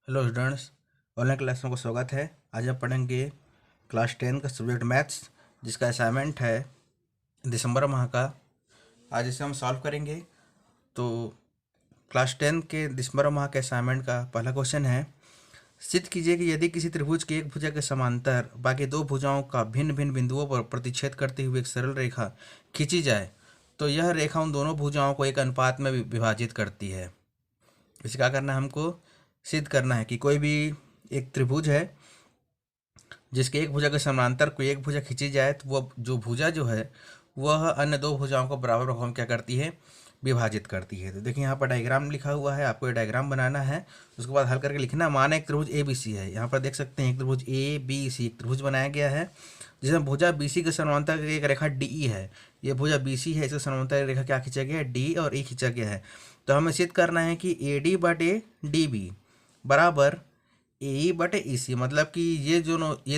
Hello students, online class में आपका स्वागत है। आज आप पढ़ेंगे क्लास 10 का सब्जेक्ट मैथ्स, जिसका असाइनमेंट है दिसंबर माह का। आज इसे हम सॉल्व करेंगे। तो क्लास 10 के दिसंबर माह के असाइनमेंट का पहला क्वेश्चन है, सिद्ध कीजिए कि यदि किसी त्रिभुज की एक भुजा के समांतर बाकी दो भुजाओं का भिन्न भिन्न बिंदुओं पर प्रतिच्छेद करते हुए एक सरल रेखा खींची जाए तो यह रेखा उन दोनों भुजाओं को एक अनुपात में विभाजित करती है। इसे क्या करना है, हमको सिद्ध करना है कि कोई भी एक त्रिभुज है जिसके एक भुजा के समानांतर कोई एक भुजा खींची जाए तो वह जो भुजा जो है वह अन्य दो भुजाओं को बराबर भागों में क्या करती है, विभाजित करती है। तो देखिए यहाँ पर डायग्राम लिखा हुआ है, आपको ये डायग्राम बनाना है। उसके बाद हल करके लिखना। माना एक त्रिभुज ए बी सी है, यहाँ पर देख सकते हैं एक त्रिभुज ए बी सी एक त्रिभुज बनाया गया है जिसमें भुजा बी सी के समानांतर एक रेखा डी ई है। ये भुजा बी सी है, इसके समानांतर रेखा क्या खींचा गया है, डी और ई खींचा गया है। तो हमें सिद्ध करना है कि ए डी बटे डी बी बराबर ए ई बटे ई सी, मतलब कि ये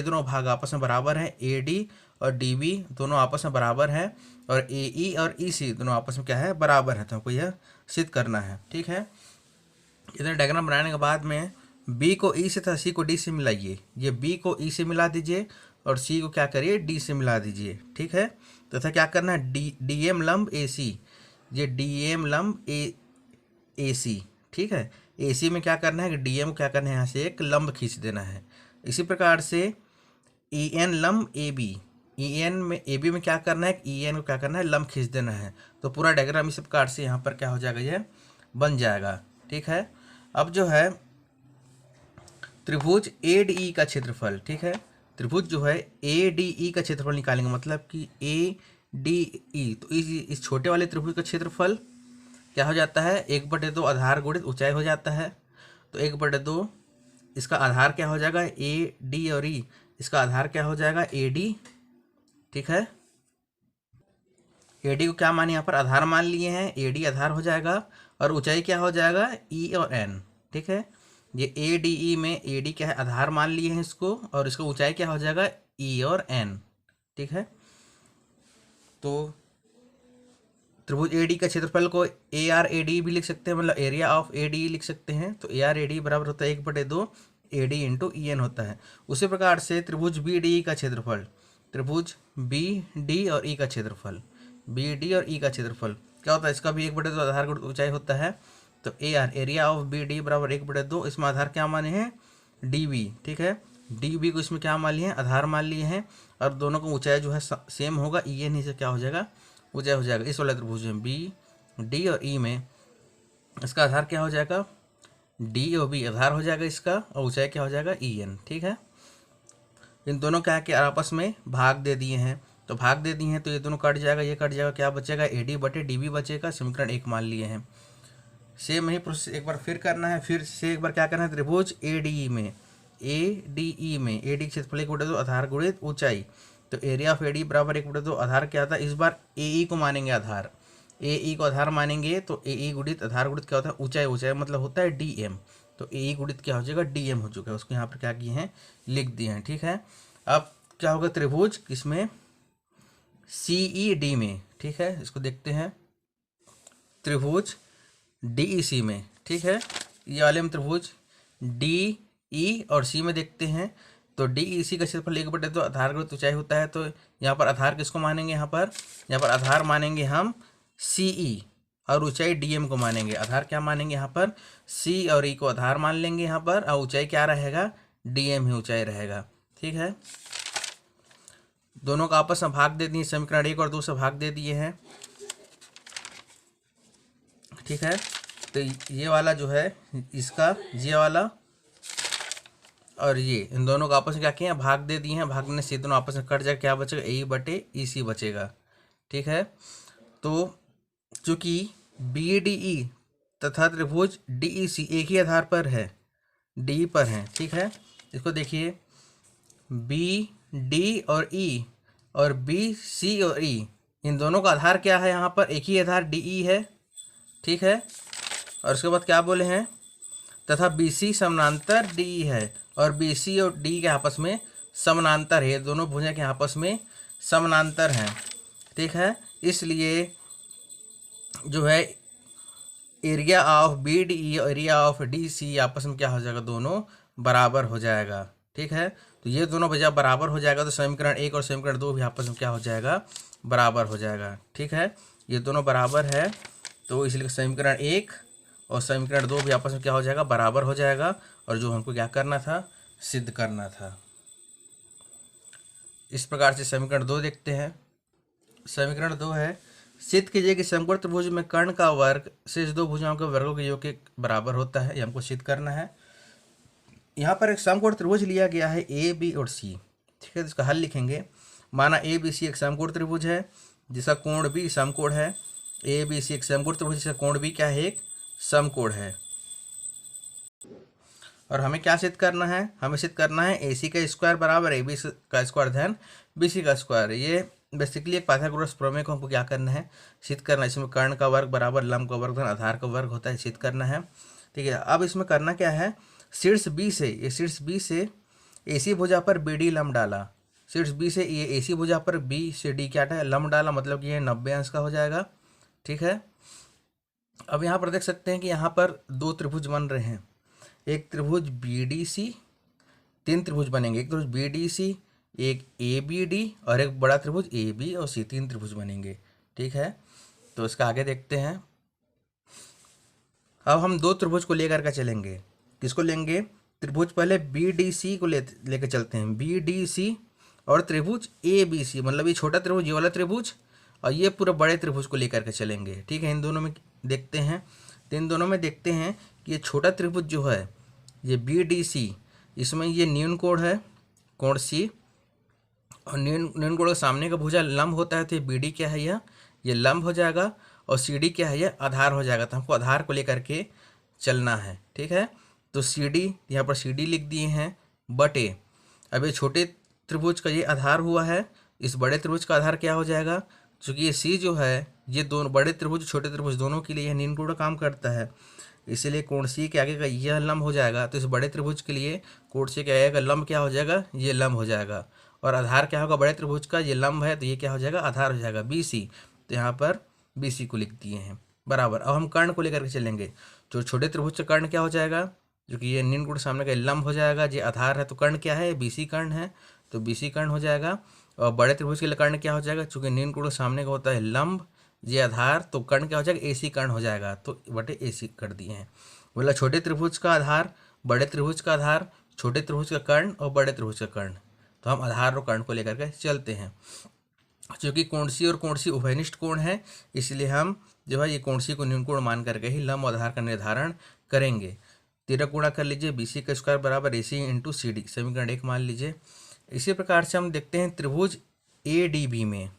दोनों भाग आपस में बराबर हैं। ए डी और डी बी दोनों आपस में बराबर हैं और ए ई और ई सी दोनों आपस में क्या है, बराबर है। तो हमको यह सिद्ध करना है। ठीक है, इधर डायग्राम बनाने के बाद में बी को ई से तथा सी को डी से मिलाइए। ये बी को ई से मिला दीजिए और सी को क्या करिए, डी से मिला दीजिए। ठीक है, तथा क्या करना है, डी एम लंब ए सी, ये डी एम लंब ए सी। ठीक है, ए सी में क्या करना है कि डी एम को क्या करना है, यहाँ से एक लंब खींच देना है। इसी प्रकार से ई एन लंब ए बी, ई एन में ए बी में क्या करना है, ई एन को क्या करना है, लंब खींच देना है। तो पूरा डायग्राम इस प्रकार से यहाँ पर क्या हो जाएगा, ये बन जाएगा। ठीक है, अब जो है त्रिभुज ए डी ई का क्षेत्रफल, ठीक है, त्रिभुज जो है ए डी ई का क्षेत्रफल निकालेंगे, मतलब कि ए डी ई। तो इस छोटे वाले त्रिभुज का क्षेत्रफल क्या हो जाता है, 1/2 आधार गुणित ऊंचाई हो जाता है। तो 1/2 इसका आधार क्या हो जाएगा, ए डी और ई, इसका आधार क्या हो जाएगा, ए डी। ठीक है, ए डी को क्या माने, यहाँ पर आधार मान लिए हैं, ए डी आधार हो जाएगा और ऊंचाई क्या हो जाएगा, ई और एन। ठीक है, ये ए डी ई में ए डी क्या है, आधार मान लिए हैं इसको, और इसका ऊंचाई क्या हो जाएगा, ई और एन। ठीक है, तो त्रिभुज ए डी का क्षेत्रफल को ए आर ए डी भी लिख सकते हैं, मतलब एरिया ऑफ ए डी लिख सकते हैं। तो ए आर ए डी बराबर होता है 1/2 A D into E N होता है। उसी प्रकार से त्रिभुज बी डी का क्षेत्रफल, त्रिभुज बी डी और ई का क्षेत्रफल, बी डी और ई का क्षेत्रफल क्या होता है, इसका भी 1/2 आधार गुणित ऊंचाई होता है। तो A R area of B D बराबर 1/2, इसमें आधार क्या माने हैं, डी बी। ठीक है, डी बी को इसमें क्या मान लिए हैं, आधार मान लिए हैं, और दोनों का ऊंचाई जो है सेम होगा, ई एन ही से क्या हो जाएगा, ऊंचाई हो जाएगा। इस वाले त्रिभुज में बी डी और ई में इसका आधार क्या हो जाएगा, डी और बी आधार हो जाएगा इसका, और ऊंचाई क्या हो जाएगा, ई एन। ठीक है, इन दोनों क्या के आपस में भाग दे दिए हैं, तो भाग दे दिए हैं तो ये दोनों कट जाएगा, ये कट जाएगा, क्या बचेगा, ए डी बटे डी बी बचेगा। समीकरण 1 मान लिए हैं। सेम ही प्रोसेस एक बार फिर करना है। फिर से एक बार क्या करना है, त्रिभुज ए डी ई में, ए डी ई में ए डी क्षेत्रफल 1/2 आधार गुणित ऊंचाई। तो एरिया ऑफ ए डी बराबर 1/2 आधार क्या था, इस बार ए ई को मानेंगे आधार, ए ई को आधार मानेंगे तो ए ई गुणित आधार गुणित क्या होता है, ऊंचाई, ऊंचाई मतलब होता है डी एम। तो ए ई गुणित क्या हो जाएगा, डी एम हो चुका है, उसको यहाँ पर क्या किए हैं, लिख दिए हैं। ठीक है, अब क्या होगा, त्रिभुज किसमें, सी ई डी में। ठीक है, इसको देखते हैं, त्रिभुज डी ई सी में। ठीक है, ये वाले में त्रिभुज डी ई और सी में देखते हैं। तो डी ई सी का क्षेत्रफल 1/2 आधार गुणित ऊंचाई होता है। तो यहाँ पर आधार किसको मानेंगे, यहाँ पर आधार मानेंगे हम सी ई, और ऊंचाई डी एम को मानेंगे। आधार क्या मानेंगे, यहाँ पर सी और ई को आधार मान लेंगे यहाँ पर, और ऊंचाई क्या रहेगा, डी एम ही ऊंचाई रहेगा। ठीक है, दोनों का आपस में भाग दे दिए, समीकरण 1 और 2 से भाग दे दिए हैं। ठीक है, तो ये वाला जो है इसका, ये वाला और ये, इन दोनों का आपस में क्या किए हैं, भाग दे दिए हैं। भागने से दोनों आपस में कट जाए, क्या बचेगा, ए बटे ई सी बचेगा। ठीक है, तो चूंकि बी डी ई तथा त्रिभुज डी ई सी एक ही आधार पर है, डी पर है। ठीक है, इसको देखिए, बी डी और ई और बी सी और ई, इन दोनों का आधार क्या है, यहाँ पर एक ही आधार डी ई है। ठीक है, और उसके बाद क्या बोले हैं, तथा बी सी समानांतर डी ई है, और बी सी और डी के आपस में समानांतर है, दोनों भुजा के आपस में समानांतर हैं। ठीक है, इसलिए जो है area of B D E और एरिया ऑफ डी सी आपस में क्या हो जाएगा, दोनों बराबर हो जाएगा। ठीक है, तो ये दोनों जब बराबर हो जाएगा तो समीकरण 1 और समीकरण 2 भी आपस में क्या हो जाएगा, बराबर हो जाएगा। ठीक है, ये दोनों बराबर है तो इसलिए समीकरण 1 और समीकरण 2 भी आपस में क्या हो जाएगा, बराबर हो जाएगा। और जो हमको क्या करना था, सिद्ध करना था। इस प्रकार से समीकरण 2 देखते हैं। समीकरण 2 है, सिद्ध कीजिए कि समकोण त्रिभुज में कर्ण का वर्ग शेष दो भुजाओं के वर्गों के योग के बराबर होता है। ये हमको सिद्ध करना है। यहाँ पर एक समकोण त्रिभुज लिया गया है ए बी और सी। ठीक है, तो इसका हल लिखेंगे। माना ए बी सी एक समकोण त्रिभुज है जिसका कोण भी समकोण है। ए बी सी एक समकोण त्रिभुज जिसका कोण भी क्या है, एक समकोण है। और हमें क्या सिद्ध करना है, हमें सिद्ध करना है ए सी का स्क्वायर बराबर ए बी का स्क्वायर धन बी सी का स्क्वायर। ये बेसिकली एक पाइथागोरस प्रमेय को हमको क्या करना है, सिद्ध करना है। इसमें कर्ण का वर्ग बराबर लंब का वर्ग धन आधार का वर्ग होता है, सिद्ध करना है। ठीक है, अब इसमें करना क्या है, शीर्ष बी से ए सी भुजा पर बी डी लंब डाला। शीर्ष बी से ये ए सी भुजा पर बी से डी क्या है, लंब डाला, मतलब कि ये 90 अंश का हो जाएगा। ठीक है, अब यहाँ पर देख सकते हैं कि यहाँ पर दो त्रिभुज बन रहे हैं। एक त्रिभुज बी डी सी, तीन त्रिभुज बनेंगे। एक त्रिभुज बी डी सी, एक ए बी डी और एक बड़ा त्रिभुज ए बी और सी, तीन त्रिभुज बनेंगे। ठीक है, तो इसका आगे देखते हैं। अब हम दो त्रिभुज को लेकर के चलेंगे। किसको लेंगे, त्रिभुज पहले बी डी सी को लेकर चलते हैं। बी डी सी और त्रिभुज ए बी सी, मतलब ये छोटा त्रिभुज, ये वाला त्रिभुज, और ये पूरा बड़े त्रिभुज को लेकर के चलेंगे। ठीक है, इन दोनों में देखते हैं। तो इन दोनों में देखते हैं कि ये छोटा त्रिभुज जो है, ये बी डी सी, इसमें ये न्यून कोण है, कोण सी, और न्यून कोण के सामने का भुजा लंब होता है। तो ये बी डी क्या है, ये लंब हो जाएगा, और सी डी क्या है, ये आधार हो जाएगा। तो हमको आधार को लेकर के चलना है। ठीक है, तो सी डी, यहाँ पर सी डी लिख दिए हैं, बटे अब ये छोटे त्रिभुज का ये आधार हुआ है, इस बड़े त्रिभुज का आधार क्या हो जाएगा, क्योंकि ये सी जो है, ये दोनों बड़े त्रिभुज छोटे त्रिभुज दोनों के लिए यह न्यून कोण काम करता है, इसीलिए कोण सी के आगे का यह लंब हो जाएगा। तो इस बड़े त्रिभुज के लिए कोण सी के आगे का लंब क्या हो जाएगा, ये लंब हो जाएगा। और आधार क्या होगा, बड़े त्रिभुज का ये लंब है, तो ये क्या हो जाएगा, आधार हो जाएगा बी सी। तो यहाँ पर बी सी को लिख दिए हैं बराबर। अब हम कर्ण को लेकर के चलेंगे। जो छोटे त्रिभुज का कर्ण क्या हो जाएगा, जो कि ये न्यून कोण सामने का लंब हो जाएगा, ये आधार है, तो कर्ण क्या है, बी सी कर्ण है, तो बी सी कर्ण हो जाएगा। और बड़े त्रिभुज के लिए कर्ण क्या हो जाएगा, चूंकि न्यून कोण सामने का होता है लंब, ये आधार, तो कर्ण क्या हो जाएगा, ए सी कर्ण हो जाएगा। तो बटे ए सी कर दिए हैं। बोला छोटे त्रिभुज का आधार, बड़े त्रिभुज का आधार, छोटे त्रिभुज का कर्ण और बड़े त्रिभुज का कर्ण। तो हम आधार और कर्ण को लेकर के चलते हैं। चूँकि कोण सी और कोण सी उभयनिष्ठ कोण है, इसलिए हम जो है ये कोण सी को न्यून कोण मान करके ही लंब आधार का निर्धारण करेंगे। 13 गुणा कर लीजिए, बी सी का स्क्वायर बराबर ए सी इंटू सी डी, समीकरण 1 मान लीजिए। इसी प्रकार से हम देखते हैं त्रिभुज ए डी बी में,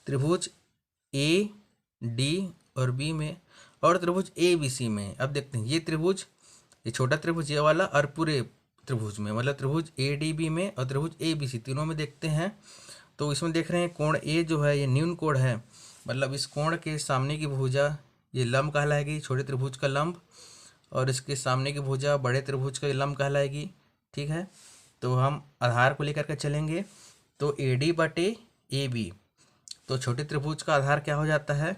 त्रिभुज ए डी और बी में, और त्रिभुज ए बी सी में। अब देखते हैं ये त्रिभुज, ये छोटा त्रिभुज ये वाला, और पूरे त्रिभुज में, मतलब त्रिभुज ए डी बी में और त्रिभुज ए बी सी तीनों में देखते हैं। तो इसमें देख रहे हैं कोण ए जो है ये न्यून कोण है, मतलब इस कोण के सामने की भुजा ये लंब कहलाएगी, छोटे त्रिभुज का लंब, और इसके सामने की भुजा बड़े त्रिभुज का लंब कहलाएगी। ठीक है, तो हम आधार को लेकर के चलेंगे। तो ए डी बटे ए बी, तो छोटे त्रिभुज का आधार क्या हो जाता है,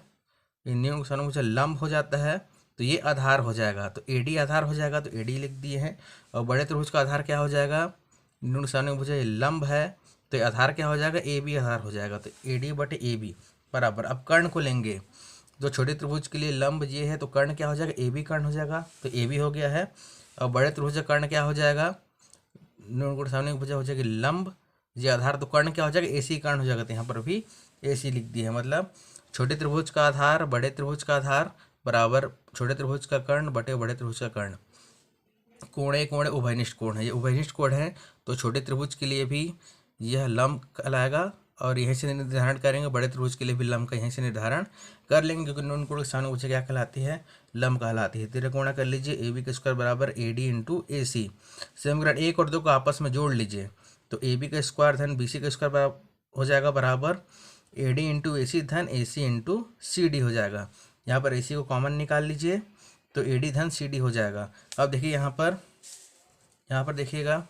ये न्यून सामने भुजा लंब हो जाता है, तो ये आधार हो जाएगा। तो ए डी आधार हो जाएगा, तो ए डी लिख दिए हैं। और बड़े त्रिभुज का आधार क्या हो जाएगा, न्यून सामने भुजा ये लंब है, तो ये आधार क्या हो जाएगा, ए बी आधार हो जाएगा। तो ए डी बटे ए बी बराबर। अब कर्ण को लेंगे, जो छोटे त्रिभुज के लिए लंब ये है, तो कर्ण क्या हो जाएगा, ए बी कर्ण हो जाएगा, तो ए बी हो गया है। और बड़े त्रिभुज का कर्ण क्या हो जाएगा, न्यून कोण सामने भुजा हो जाएगी लंब, ये आधार, तो कर्ण क्या हो जाएगा, ए सी कर्ण हो जाएगा। तो यहाँ पर भी ए सी लिख दिया है, मतलब छोटे त्रिभुज का आधार बड़े त्रिभुज का आधार बराबर छोटे त्रिभुज का कर्ण बटे बड़े त्रिभुज का कर्ण। कोणे कोणे उभयनिष्ठ कोण है, ये उभयनिष्ठ कोण है, तो छोटे त्रिभुज के लिए भी यह लंब कहलाएगा, और यहीं से निर्धारण करेंगे। बड़े त्रिभुज के लिए भी लंब का यहीं से निर्धारण कर लेंगे, क्योंकि न्यून कोण के सामने भुजा क्या कहलाती है, लंब कहलाती है। 13 गुणा कर लीजिए, ए बी का स्क्वायर बराबर ए डी इंटू ए सी, समीकरण 1 और 2 को आपस में जोड़ लीजिए। तो ए बी का स्क्वायर धन बी सी का स्क्वायर हो जाएगा बराबर ए डी इंटू ए सी धन ए सी इंटू सी डी हो जाएगा। यहाँ पर ए सी को कॉमन निकाल लीजिए, तो ए डी धन सी डी हो जाएगा। अब देखिए यहाँ पर देखिएगा,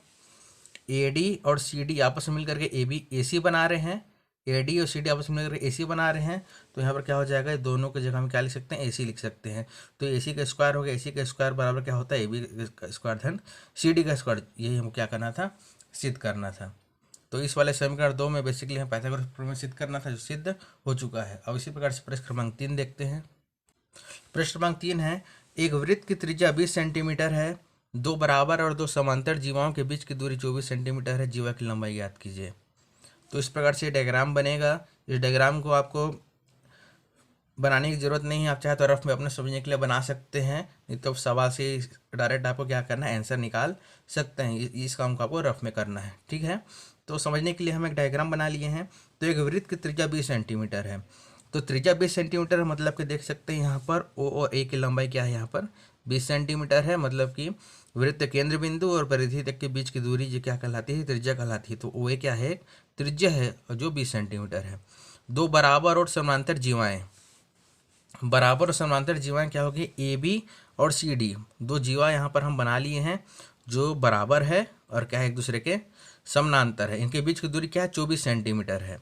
ए डी और सी डी आपस में मिलकर के ए बी ए सी बना रहे हैं, AD और CD आपस में अगर AC बना रहे हैं तो यहाँ पर क्या हो जाएगा, दोनों की जगह हम क्या लिख सकते हैं, AC लिख सकते हैं। तो AC का स्क्वायर हो गया, AC का स्क्वायर बराबर क्या होता है, AB का स्क्वायर धन CD का स्क्वायर। यही हमको क्या करना था, सिद्ध करना था। तो इस वाले समीकरण 2 में बेसिकली हम पाइथागोरस प्रमेय सिद्ध करना था, जो सिद्ध हो चुका है। अब इसी प्रकार से प्रश्न क्रमांक 3 देखते हैं। प्रश्न क्रमांक 3 है, एक वृत्त की त्रिज्या 20 सेंटीमीटर है, दो बराबर और दो समांतर जीवाओं के बीच की दूरी 24 सेंटीमीटर है, जीवा की लंबाई ज्ञात कीजिए। तो इस प्रकार से डायग्राम बनेगा। इस डायग्राम को आपको बनाने की ज़रूरत नहीं है, आप चाहे तो रफ में अपने समझने के लिए बना सकते हैं, नहीं तो सवाल से डायरेक्ट आपको क्या करना है, आंसर निकाल सकते हैं। इस काम को आपको रफ में करना है, ठीक है। तो समझने के लिए हम एक डायग्राम बना लिए हैं। तो एक वृत्त की त्रिज्या 20 सेंटीमीटर है, तो त्रिज्या 20 सेंटीमीटर है, मतलब कि देख सकते हैं यहाँ पर ओ और ए की लंबाई क्या है, यहाँ पर 20 सेंटीमीटर है। मतलब कि वृत्त केंद्र बिंदु और परिधि तक के बीच की दूरी जो क्या कहलाती है, त्रिज्या कहलाती है। तो ओ ए क्या है, त्रिज्या है, जो 20 सेंटीमीटर है। दो बराबर और समांतर जीवाएं, बराबर और समांतर जीवाएं क्या होगी, ए बी और सी डी, दो जीवा यहाँ पर हम बना लिए हैं जो बराबर है और क्या है, एक दूसरे के समानांतर है। इनके बीच की दूरी क्या है, 24 सेंटीमीटर है।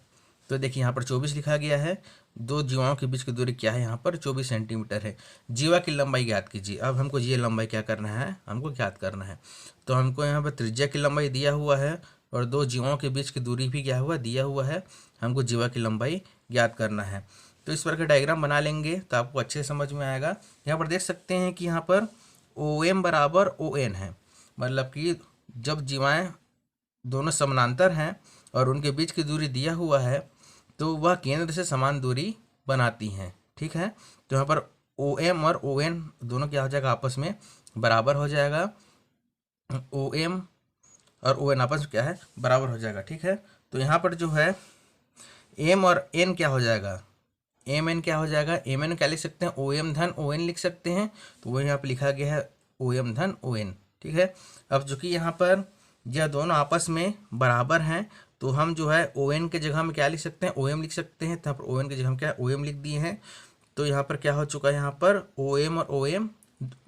तो देखिए यहाँ पर 24 लिखा गया है। दो जीवाओं के बीच की दूरी क्या है, यहाँ पर 24 सेंटीमीटर है। जीवा की लंबाई ज्ञात कीजिए। अब हमको ये लंबाई क्या करना है, हमको ज्ञात करना है। तो हमको यहाँ पर त्रिज्या की लंबाई दिया हुआ है और दो जीवाओं के बीच की दूरी भी क्या हुआ, दिया हुआ है। हमको जीवा की लंबाई ज्ञात करना है। तो इस प्रकार का डायग्राम बना लेंगे तो आपको अच्छे समझ में आएगा। यहाँ पर देख सकते हैं कि यहाँ पर ओ एम बराबर ओ एन है, मतलब कि जब जीवाएं दोनों समानांतर हैं और उनके बीच की दूरी दिया हुआ है तो वह केंद्र से समान दूरी बनाती हैं, ठीक है। तो यहाँ पर ओ एम और ओ एन दोनों क्या हो जाएगा, आपस में बराबर हो जाएगा। ओ एम और ओ एन आपस में क्या है, बराबर हो जाएगा, ठीक है। तो यहाँ पर जो है एम और एन क्या हो जाएगा, एम एन क्या हो जाएगा, एम एन क्या लिख सकते हैं, ओ एम धन ओ एन लिख सकते हैं। तो वही यहाँ पर लिखा गया है ओ एम धन ओ एन, ठीक है। अब चूंकि यहाँ पर यह दोनों आपस में बराबर हैं तो हम जो है ओ एन के जगह में क्या लिख सकते हैं, ओ एम लिख सकते हैं। तो यहाँ पर ओ एन के जगह हम क्या ओ एम लिख दिए हैं। तो यहाँ पर क्या हो चुका है, यहाँ पर ओ एम और ओ एम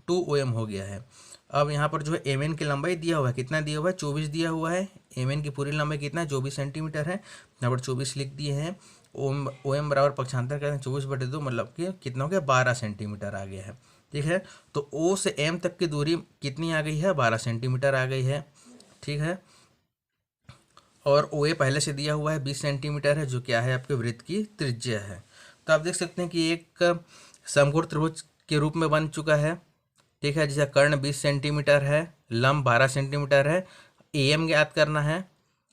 2 ओ एम हो गया है। अब यहाँ पर जो है एम एन की लंबाई दिया हुआ है, कितना दिया हुआ है, 24 दिया हुआ है। एम एन की पूरी लंबाई कितना है, 24 सेंटीमीटर है। यहाँ पर 24 लिख दिए हैं। ओ एम बराबर पक्षांतर करते हैं 24/2, मतलब कि कितना हो गया, 12 सेंटीमीटर आ गया है, ठीक है। तो ओ से एम तक की दूरी कितनी आ गई है, 12 सेंटीमीटर आ गई है, ठीक है। और ओ ए पहले से दिया हुआ है 20 सेंटीमीटर है, जो क्या है, आपके वृत्त की त्रिज्या है। तो आप देख सकते हैं कि एक समकोण त्रिभुज के रूप में बन चुका है, ठीक है। जिसका कर्ण 20 सेंटीमीटर है, लंब 12 सेंटीमीटर है। ए एम ज्ञात करना है,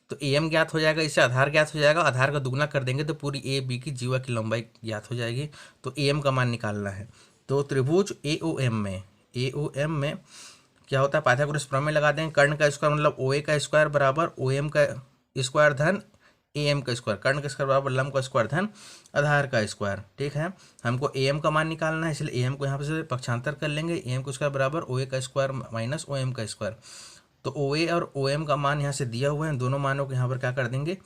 तो ए एम ज्ञात हो जाएगा, इससे आधार ज्ञात हो जाएगा। आधार का दुगना कर देंगे तो पूरी ए बी की जीवा की लंबाई ज्ञात हो जाएगी। तो ए एम का मान निकालना है। तो त्रिभुज ए ओ एम में क्या होता है, पाइथागोरस प्रमेय लगा देंगे। कर्ण का स्क्वायर मतलब ओ ए का स्क्वायर बराबर ओ एम का स्क्वायर धन ए एम का स्क्वायर, कर्ण का स्क्वायर बराबर लंब का स्क्वायर धन आधार का स्क्वायर, ठीक है। हमको ए एम का मान निकालना है, इसलिए ए एम को यहाँ पे से पक्षांतर कर लेंगे। ए एम का स्क्वायर बराबर ओ ए का स्क्वायर माइनस ओ एम का स्क्वायर। तो ओ ए और ओ एम का मान यहाँ से दिया हुआ है, दोनों मानों को यहाँ पर क्या कर देंगे,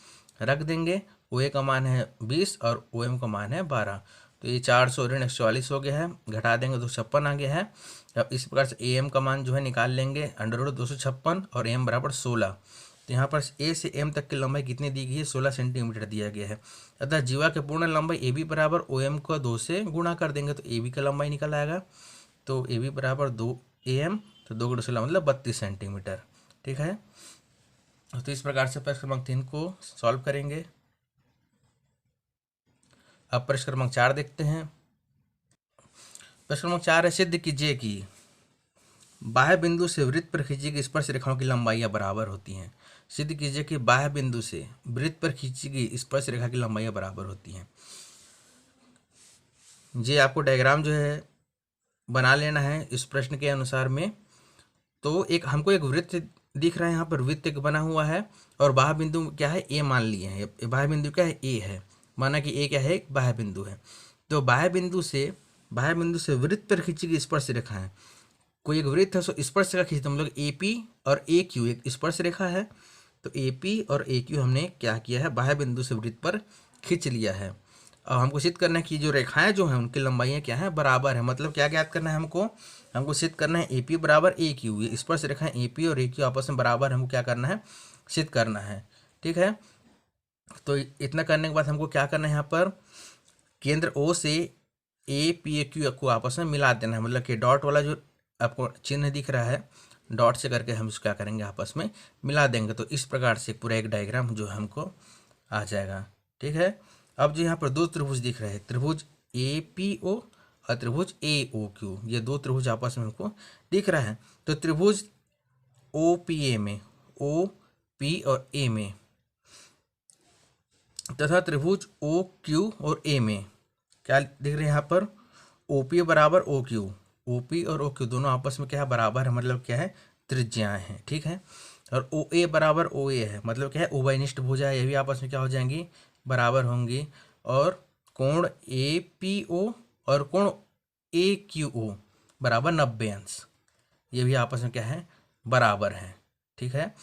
रख देंगे। ओ ए का मान है 20 और ओ एम का मान है 12। तो ये 400 ऋण 144 हो गया है, घटा देंगे 256 आ गया है। अब इस प्रकार से ए एम का मान जो है निकाल लेंगे, √256 और एम बराबर 16। तो यहाँ पर ए से एम तक की लंबाई कितनी दी गई है, 16 सेंटीमीटर दिया गया है। अतः जीवा के पूर्ण लंबाई ए बी बराबर ओ एम को 2 से गुणा कर देंगे तो ए बी का लंबाई निकल आएगा। तो ए बी बराबर 2 ए एम, तो 2 × 16 मतलब 32 सेंटीमीटर, ठीक है। तो इस प्रकार से प्रश्न क्रमांक 3 को सॉल्व करेंगे। अब प्रश्न क्रमांक 4 देखते हैं। प्रश्न क्रमांक 4 है, सिद्ध कीजिए कि बाह्य बिंदु से वृत्त पर खींची गई स्पर्श रेखाओं की लंबाइयाँ बराबर होती हैं। सिद्ध कीजिए कि बाह्य बिंदु से वृत्त पर खींची गई स्पर्श रेखा की लंबाइयाँ बराबर होती हैं। ये आपको डायग्राम जो है बना लेना है इस प्रश्न के अनुसार में। तो एक हमको एक वृत्त दिख रहा है, यहाँ पर वृत्त एक बना हुआ है और बाह्य बिंदु क्या है, ए मान लिए हैं। बाह्य बिंदु क्या है, ए है, माना कि ए क्या है, एक बाह्य बिंदु है। तो बाह्य बिंदु से वृत्त पर खींची गई स्पर्श रेखा है। कोई एक वृत्त है, सो स्पर्श रेखा खींचते हम लोग, ए पी और ए क्यू एक स्पर्श रेखा है। तो ए पी और ए क्यू हमने क्या किया है, बाह्य बिंदु से वृत्त पर खींच लिया है। अब हमको सिद्ध करना है कि जो रेखाएं जो हैं उनकी लंबाइयाँ क्या है, बराबर है। मतलब क्या ज्ञात करना है हमको सिद्ध करना है ए पी बराबर ए क्यू। ये स्पर्श रेखाएं ए पी और ए क्यू आपस में बराबर, हमको क्या करना है, सिद्ध करना है, ठीक है। तो इतना करने के बाद हमको क्या करना है, यहाँ पर केंद्र ओ से ए पी ए क्यू को आपस में मिला देना है। मतलब कि डॉट वाला जो आपको चिन्ह दिख रहा है, डॉट से करके हम इसको क्या करेंगे, आपस में मिला देंगे। तो इस प्रकार से पूरा एक डायग्राम जो है हमको आ जाएगा। ठीक है। अब जो यहाँ पर दो त्रिभुज दिख रहे हैं, त्रिभुज ए पी ओ और त्रिभुज ए ओ क्यू, ये दो त्रिभुज आपस में हमको दिख रहा है। तो त्रिभुज ओ पी ए में, ओ पी और ए में, तथा त्रिभुज ओ क्यू और ए में क्या दिख रहे हैं यहाँ पर, ओ पी बराबर ओ क्यू, ओ पी और ओ क्यू दोनों आपस में क्या है, बराबर है, मतलब क्या है, त्रिज्याएं हैं। ठीक है। और ओ ए बराबर ओ ए है, मतलब क्या है, उभयनिष्ठ भुजा है, ये भी आपस में क्या हो जाएंगी, बराबर होंगी। और कोण ए पी ओ और कोण ए क्यू ओ बराबर 90 अंश, ये भी आपस में क्या है, बराबर है। ठीक है।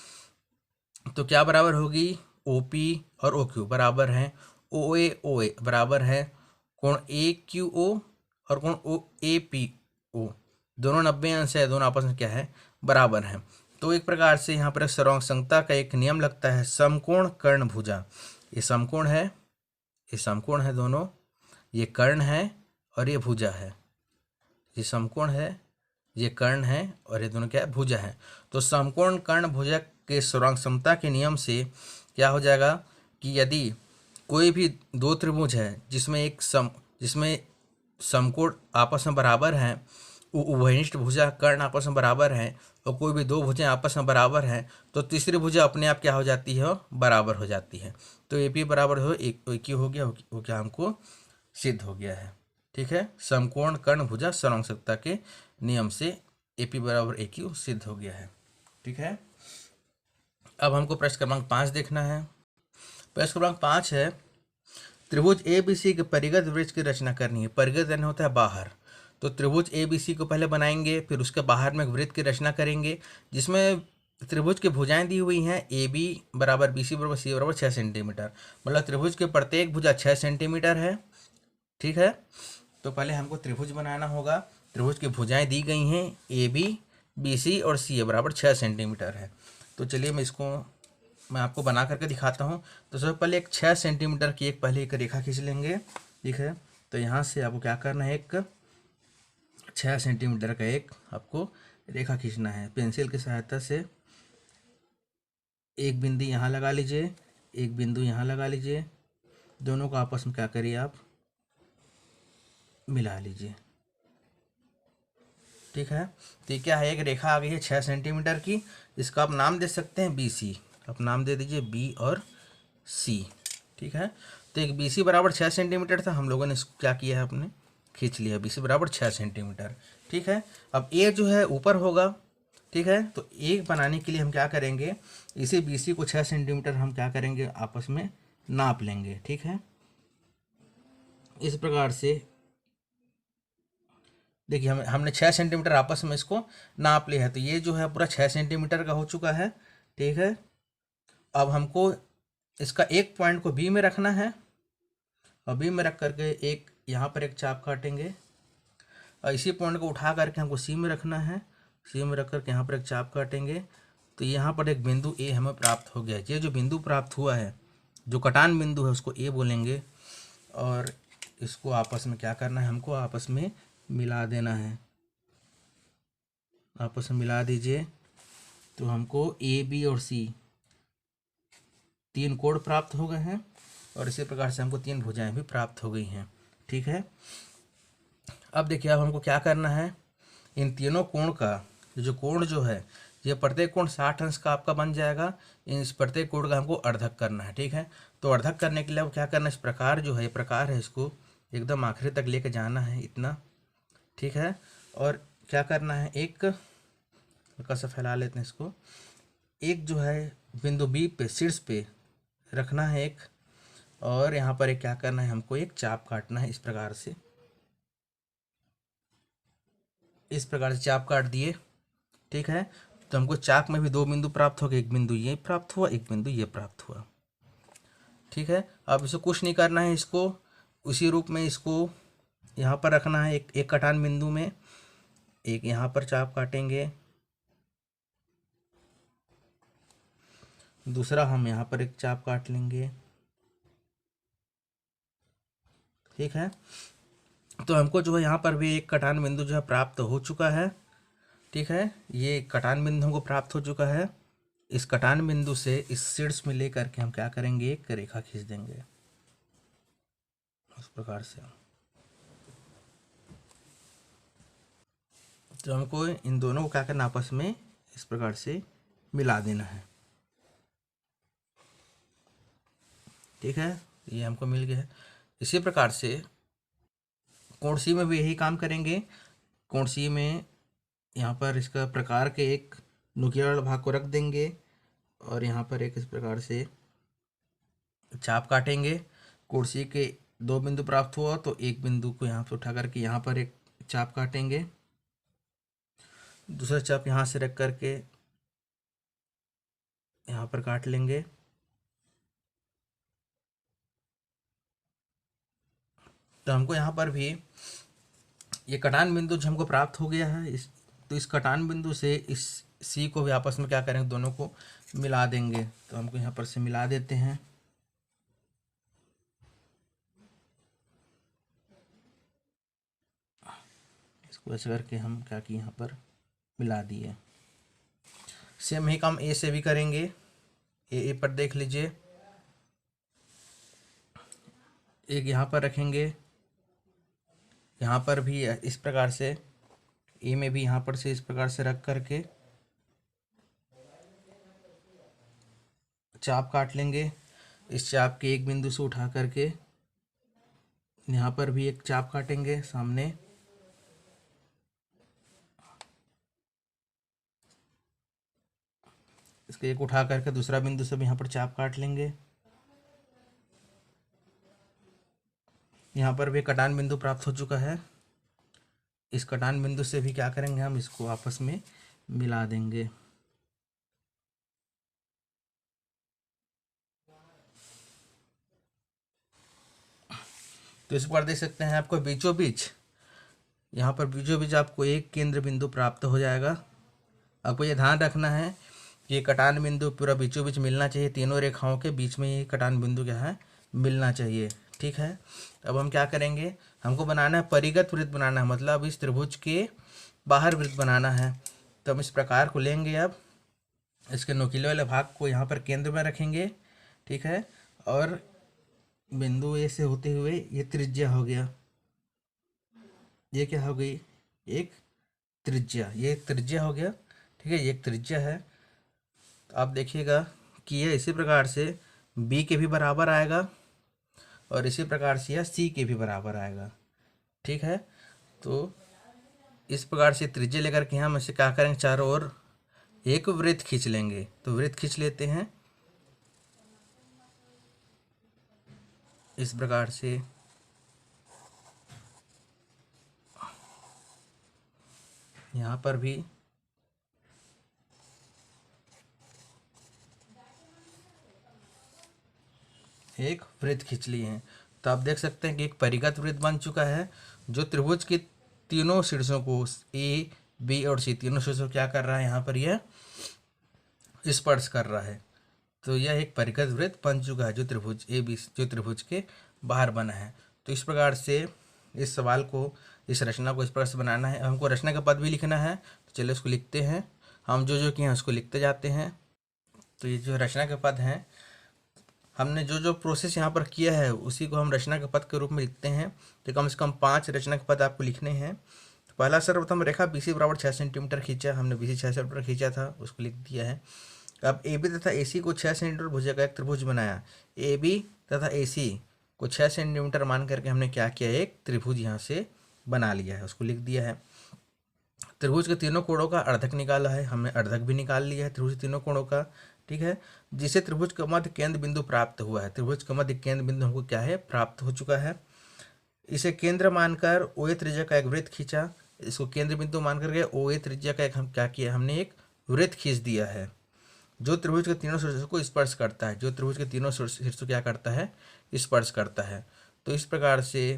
तो क्या बराबर होगी, ओ पी और ओ क्यू बराबर हैं, ओ ए बराबर है कोण ए क्यू ओ और कोण ओ ए पी ओ, दोनों 90 अंश है, दोनों आपस में क्या है, बराबर हैं। तो एक प्रकार से यहाँ पर सर्वांग का एक नियम लगता है, समकोण कर्ण भुजा। ये समकोण है, ये समकोण है दोनों, ये कर्ण है और ये भुजा है। ये समकोण है, ये कर्ण है और ये दोनों क्या है, भुजा है। तो समकोण कर्ण भुजा के सर्वांग समता के नियम से क्या हो जाएगा कि यदि कोई भी दो त्रिभुज है जिसमें समकोण आपस में बराबर हैं, उभयनिष्ठ भुजा कर्ण आपस में बराबर हैं, और कोई भी दो भुजाएं आपस में बराबर हैं, तो तीसरी भुजा अपने आप क्या हो जाती है, बराबर हो जाती है। तो ए पी बराबर हो एक क्यू हो गया, वो क्या हमको सिद्ध हो गया है। ठीक है। समकोण कर्ण भुजा सर्वांग समता के नियम से ए पी बराबर ए क्यू सिद्ध हो गया है। ठीक है। अब हमको प्रश्न क्रमांक 5 देखना है। प्रश्न क्रमांक 5 है, त्रिभुज ए बी सी के परिगत वृत्त की रचना करनी है। परिगत यानी होता है बाहर। तो त्रिभुज ए बी सी को पहले बनाएंगे, फिर उसके बाहर में एक वृत्त की रचना करेंगे, जिसमें त्रिभुज की भुजाएं दी हुई हैं, ए बी बराबर बी सी बराबर सी बराबर 6 सेंटीमीटर। मतलब त्रिभुज के प्रत्येक भुजा 6 सेंटीमीटर है। ठीक है। तो पहले हमको त्रिभुज बनाना होगा। त्रिभुज की भुजाएं दी गई हैं, ए बी सी और सी बराबर 6 सेंटीमीटर है। तो चलिए मैं आपको बना करके दिखाता हूँ। तो सबसे पहले एक 6 सेंटीमीटर की पहले एक रेखा खींच लेंगे। ठीक है। तो यहाँ से आपको क्या करना है, एक 6 सेंटीमीटर का एक आपको रेखा खींचना है। पेंसिल की सहायता से एक बिंदु यहाँ लगा लीजिए, एक बिंदु यहाँ लगा लीजिए, दोनों को आपस में क्या करिए, आप मिला लीजिए। ठीक है। तो ये क्या है, एक रेखा आ गई है 6 सेंटीमीटर की। इसका आप नाम दे सकते हैं बी सी, आप नाम दे दीजिए बी और सी। ठीक है। तो एक बी सी बराबर 6 सेंटीमीटर था, हम लोगों ने इसको क्या किया है, अपने खींच लिया, बी सी बराबर 6 सेंटीमीटर। ठीक है। अब ए जो है ऊपर होगा। ठीक है। तो ए बनाने के लिए हम क्या करेंगे, इसी बी सी को 6 सेंटीमीटर हम क्या करेंगे, आपस में नाप लेंगे। ठीक है। इस प्रकार से देखिए हमने 6 सेंटीमीटर आपस में इसको नाप लिया है। तो ये जो है पूरा 6 सेंटीमीटर का हो चुका है। ठीक है। अब हमको इसका एक पॉइंट को बी में रखना है, और बी में रख करके एक यहाँ पर एक चाप काटेंगे, और इसी पॉइंट को उठा करके हमको सी में रखना है, सी में रख करके यहाँ पर एक चाप काटेंगे। तो यहाँ पर एक बिंदु ए हमें प्राप्त हो गया। ये जो बिंदु प्राप्त हुआ है, जो कटान बिंदु है, उसको ए बोलेंगे। और इसको आपस में क्या करना है, हमको आपस में मिला देना है। आपस में मिला दीजिए। तो हमको ए बी और सी 3 कोण प्राप्त हो गए हैं, और इसी प्रकार से हमको 3 भुजाएं भी प्राप्त हो गई हैं। ठीक है। अब देखिए, अब हमको क्या करना है, इन तीनों कोण का जो कोण जो है, ये प्रत्येक कोण 60 अंश का आपका बन जाएगा। इस प्रत्येक कोण का हमको अर्धक करना है। ठीक है। तो अर्धक करने के लिए अब क्या करना है, इस प्रकार जो है, ये प्रकार है, इसको एकदम आखिरी तक लेके जाना है, इतना। ठीक है। और क्या करना है, एक हल्का सा फैला लेते हैं इसको, एक जो है बिंदु बी पे शीर्ष पे रखना है एक, और यहाँ पर एक क्या करना है, हमको एक चाप काटना है, इस प्रकार से। इस प्रकार से चाप काट दिए। ठीक है। तो हमको चाप में भी 2 बिंदु प्राप्त हो गए, एक बिंदु ये प्राप्त हुआ, एक बिंदु ये प्राप्त हुआ। ठीक है। अब इसको कुछ नहीं करना है, इसको उसी रूप में इसको यहाँ पर रखना है, एक कटान बिंदु में एक यहाँ पर चाप काटेंगे, दूसरा हम यहाँ पर एक चाप काट लेंगे, ठीक है। तो हमको जो है यहाँ पर भी एक कटान बिंदु जो है प्राप्त हो चुका है। ठीक है, ये कटान बिंदु हमको प्राप्त हो चुका है। इस कटान बिंदु से इस शीर्ष में लेकर के हम क्या करेंगे, एक रेखा खींच देंगे इस प्रकार से। तो हमको इन दोनों को क्या करना, आपस में इस प्रकार से मिला देना है। ठीक है, ये हमको मिल गया है। इसी प्रकार से कोण सी में भी यही काम करेंगे। कोण सी में यहाँ पर इसका प्रकार के एक नुकीला वाला भाग को रख देंगे और यहाँ पर एक इस प्रकार से चाप काटेंगे। कोण सी के दो बिंदु प्राप्त हुआ तो एक बिंदु को यहाँ से उठा करके यहाँ पर एक चाप काटेंगे, दूसरा चाप यहाँ से रख करके यहाँ पर काट लेंगे। तो हमको यहाँ पर भी ये कटान बिंदु जो हमको प्राप्त हो गया है, इस कटान बिंदु से इस सी को भी आपस में क्या करेंगे, दोनों को मिला देंगे। तो हमको यहाँ पर से मिला देते हैं। इसको ऐसे करके हम क्या किए, यहाँ पर मिला दिए। सेम ही काम ए से भी करेंगे। ए पर देख लीजिए, एक यहाँ पर रखेंगे, यहाँ पर भी इस प्रकार से, ए में भी यहाँ पर से इस प्रकार से रख करके चाप काट लेंगे। इस चाप के एक बिंदु से उठा करके यहाँ पर भी एक चाप काटेंगे सामने। इसके एक उठा करके दूसरा बिंदु से भी यहाँ पर चाप काट लेंगे। यहाँ पर भी कटान बिंदु प्राप्त हो चुका है। इस कटान बिंदु से भी क्या करेंगे, हम इसको आपस में मिला देंगे। तो इस प्रकार देख सकते हैं आपको बीचों बीच, यहाँ पर बीचों बीच आपको एक केंद्र बिंदु प्राप्त हो जाएगा। आपको ये ध्यान रखना है कि ये कटान बिंदु पूरा बीचों बीच मिलना चाहिए, तीनों रेखाओं के बीच में ये कटान बिंदु क्या है, मिलना चाहिए। ठीक है, अब हम क्या करेंगे, हमको बनाना है परिगत वृत्त बनाना है, मतलब इस त्रिभुज के बाहर वृत्त बनाना है। तो हम इस प्रकार को लेंगे, अब इसके नुकीले वाले भाग को यहाँ पर केंद्र में रखेंगे। ठीक है, और बिंदु ए से होते हुए ये त्रिज्या हो गया, ये क्या हो गई, एक त्रिज्या, ये त्रिज्या हो गया। ठीक है, ये एक त्रिज्या है। तो आप देखिएगा कि ये इसी प्रकार से बी के भी बराबर आएगा और इसी प्रकार से यह सी के भी बराबर आएगा। ठीक है, तो इस प्रकार से त्रिज्या लेकर के हम इसे क्या करेंगे, चारों ओर एक वृत्त खींच लेंगे। तो वृत्त खींच लेते हैं इस प्रकार से। यहाँ पर भी एक वृत्त खींच लिए हैं। तो आप देख सकते हैं कि एक परिगत वृत्त बन चुका है, जो त्रिभुज के तीनों शीर्षों को, ए बी और सी तीनों शीर्षों को क्या कर रहा है, यहाँ पर यह स्पर्श कर रहा है। तो यह एक परिगत वृत्त बन चुका है, जो त्रिभुज ए बी, जो त्रिभुज के बाहर बना है। तो इस प्रकार से इस सवाल को, इस रचना को इस प्रकार से बनाना है। हमको रचना का पद भी लिखना है, तो चलिए उसको लिखते हैं। हम जो जो किए हैं उसको लिखते जाते हैं। तो ये जो रचना के पद हैं, हमने जो जो प्रोसेस यहाँ पर किया है उसी को हम रचना के पद के रूप में लिखते हैं। तो कम से कम 5 रचना के पद आपको लिखने हैं। तो पहला सर्वप्रथम रेखा BC बराबर 6 सेंटीमीटर खींचा, हमने BC 6 सेंटीमीटर खींचा था, उसको लिख दिया है। अब AB तथा AC को 6 सेंटीमीटर भुजा का एक त्रिभुज बनाया। AB तथा AC को 6 सेंटीमीटर मान करके हमने क्या किया, एक त्रिभुज यहाँ से बना लिया है, उसको लिख दिया है। त्रिभुज के तीनों कोणों का अर्धक निकाला है, हमने अर्धक भी निकाल लिया है त्रिभुज के तीनों कोणों का। ठीक है, जिसे त्रिभुज का मध्य केंद्र बिंदु प्राप्त हुआ है। त्रिभुज का मध्य केंद्र बिंदु हमको क्या है, प्राप्त हो चुका है। इसे केंद्र मानकर OA त्रिज्या का एक वृत्त खींचा। इसको केंद्र बिंदु मान करके OA त्रिज्या का एक हम क्या किया, हमने एक वृत्त खींच दिया है, जो त्रिभुज के तीनों शीर्षों को स्पर्श करता है, जो त्रिभुज के तीनों शीर्षों क्या करता है, स्पर्श करता है। तो इस प्रकार से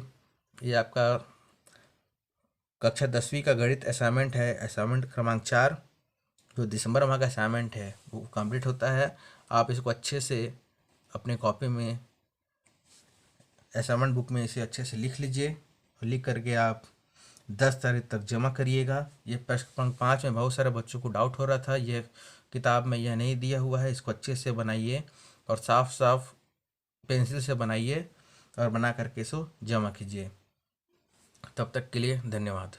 ये आपका कक्षा 10वीं का गणित असाइनमेंट है, असाइनमेंट क्रमांक 4, जो दिसंबर माह का असाइनमेंट है वो कंप्लीट होता है। आप इसको अच्छे से अपने कॉपी में असाइनमेंट बुक में इसे अच्छे से लिख लीजिए और लिख करके आप 10 तारीख तक जमा करिएगा। ये प्रश्न 5 में बहुत सारे बच्चों को डाउट हो रहा था, ये किताब में यह नहीं दिया हुआ है, इसको अच्छे से बनाइए और साफ साफ पेंसिल से बनाइए और बना करके इसको जमा कीजिए। तब तक के लिए धन्यवाद।